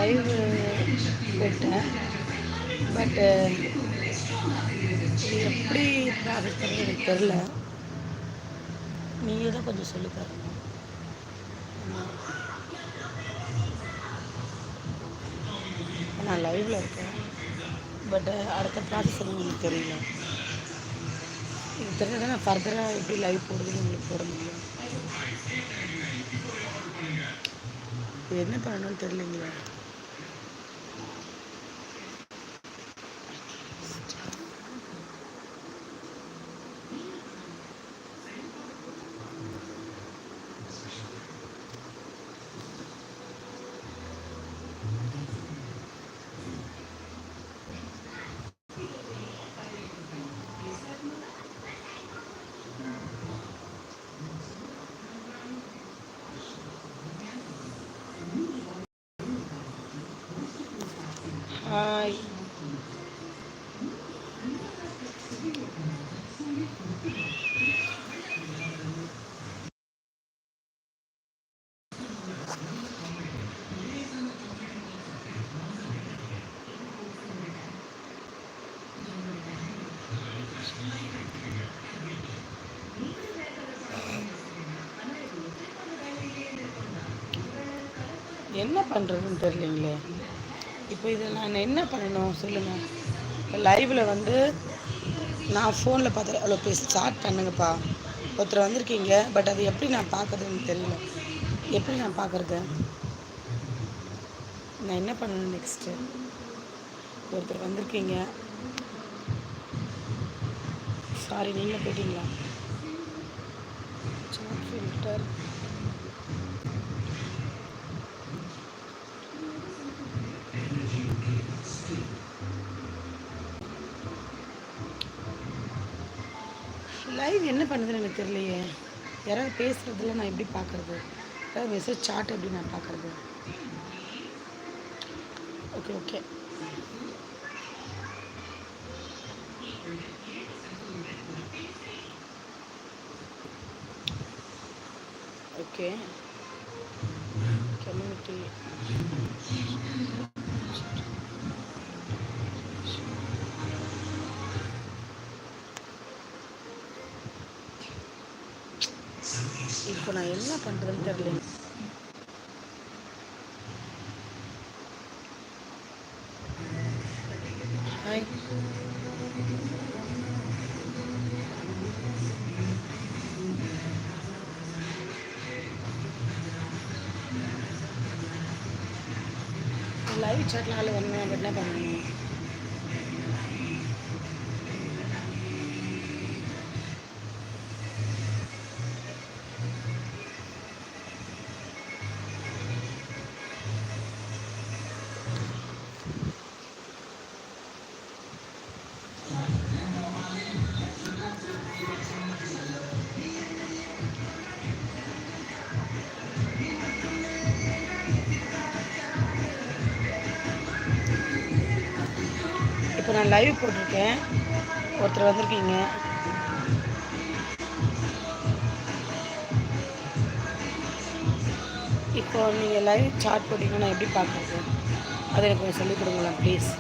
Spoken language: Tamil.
லைவ் போட்டேன். பட்டு இது எப்படி ப்ராசஸ் பண்ணி எனக்கு தெரில. நீங்கள் தான் கொஞ்சம் சொல்லி தரணும். நான் லைவில் இருக்கேன். பட்டு அடுத்த ப்ராசஸ் எதுவும் எனக்கு தெரியல. இது தெரிஞ்சதான் நான் ஃபர்தராக எப்படி லைவ் போடுறதுன்னு உங்களுக்கு போட முடியும். இது என்ன பண்ணணும்னு தெரியலைங்களா? ஹாய். என்ன பண்ணுறதுன்னு தெரியலைங்களே. இப்போ இதில் நான் என்ன பண்ணணும் சொல்லுங்கள். இப்போ லைவில் வந்து நான் ஃபோனில் பார்த்து அவ்வளோ பேசி ஸ்டார்ட் பண்ணுங்கப்பா. ஒருத்தர் வந்திருக்கீங்க. பட் அது எப்படி நான் பார்க்குறதுன்னு தெரியல. எப்படி நான் பார்க்குறது? நான் என்ன பண்ணணும் நெக்ஸ்ட்டு? ஒருத்தர் வந்திருக்கீங்க. சாரி, நீங்களே போயிட்டீங்களா? Chat filter. லைவ் என்ன பண்ணுதுன்னு எனக்கு தெரியலையே. யாராவது பேசுகிறதுல நான் எப்படி பார்க்குறது? யாராவது மெசேஜ் சாட் எப்படி நான் பார்க்குறது? Okay okay. ஓகே. கம்யூனிட்டி இப்போ நான் என்ன பண்ணுறதுன்னு தெரியல. ஹாய். லைவ் சாட்டில் ஆள் வரணும். அப்போ என்ன பண்ணணும்? இப்போ நான் லைவ் போட்டிருக்கேன். ஒருத்தர் வந்திருக்கீங்க. இப்போ நீங்கள் லைவ் சாட் போட்டிங்கன்னா நான் எப்படி பார்க்குறது? அதை எனக்கு கொஞ்சம் சொல்லிக் கொடுங்களேன் ப்ளீஸ்.